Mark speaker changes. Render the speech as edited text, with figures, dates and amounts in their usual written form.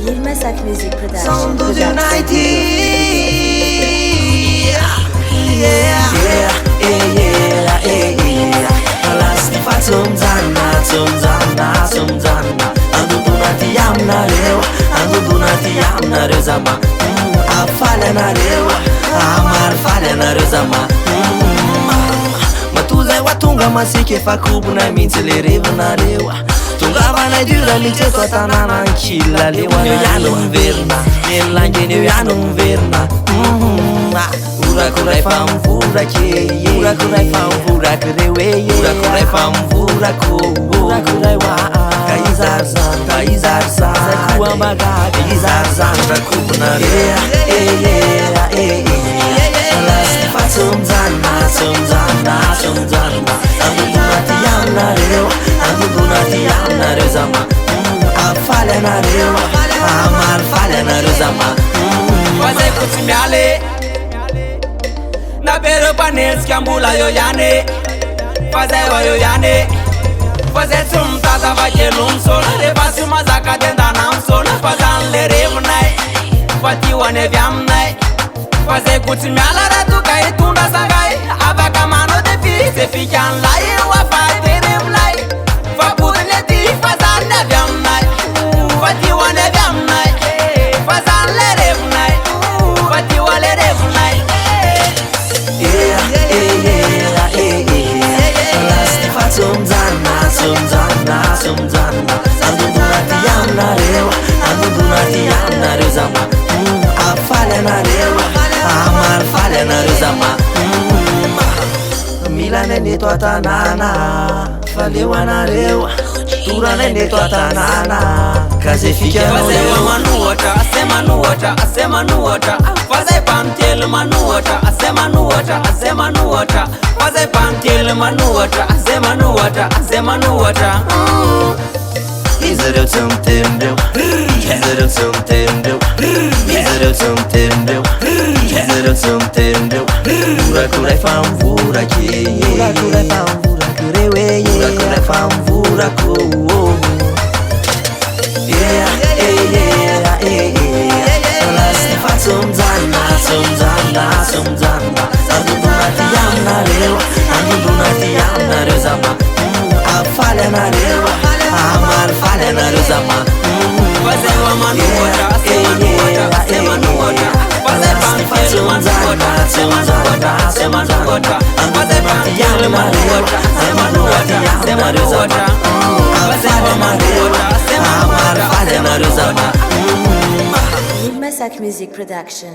Speaker 1: Yilmazak Music Production.
Speaker 2: Sound of Unity. Yeah, yeah, yeah, yeah. Alasti fa tsomjana. Andodona ty aminareo, zama. Afaly anareo, amarifaly anareo zama. Matozay ho tonga masika efa kobona mihitsy le revinareo. Tongavanay dura mihitsy eto an-tanàna ankila leo ihany miverina, mielangeny eo ihany miverina. Orakoray fa mivorake, orakoray fa mivoraka reo e, orakoray fa mivorako, orakoray ka izarizany zay koa magaga izarizany rakobonareo. Alasy fa tsomjana. Andodona ty aminareo zama. Afaly anareo, amarifaly anareo zama.
Speaker 3: Fa zay ko tsy mialy na bereo mpanenjika mbola eo ihany, fa zay ho eo ihany. Fa zay tsy mitata kely misona, rehefa tsy mazaka de andana misona. Fa zany le revinay, fa ty ho any avy aminay. Fa zay ko tsy miala raha toka hitondra sangay, afaka manao defi zay fikan'lay ho afaty revinay. Fa potiny ty fa zany avy aminay, fa ty ho any avy aminay. Fa zany le revinay, fa ty ho le revinay.
Speaker 2: Alasy fa tsomjana. Andodona ty aminareo zama. Afaly anareo, amarifaly anareo zama. Milanay neto an-tanàna, fa leo anareo toranay neto an-tanàna ka zay fikanao
Speaker 3: Fa zay ho manohatra, ase manohatra. Fa zay mpamikely manohatra, ase manohatra. Fa zay mpamikely manohatra, ase manohatra.
Speaker 2: Izareo tsy mitendreo, izareo tsy mitendreo. Orakoray fa mivorake, reo e, orakoray fa mivorako. Alasy fa tsomjana. Andodona ty aminareo zama. Afaly anareo, amarifaly anareo zama.
Speaker 3: Fa zay ho manohatra, ase manohatra. Fa zay mpamikely manohatra, ase manohatra. Fa zay mpamikely manohatra, ase manohatra. Fa zay ho manohatra, ase manohatra.
Speaker 1: Yilmazak Music Production.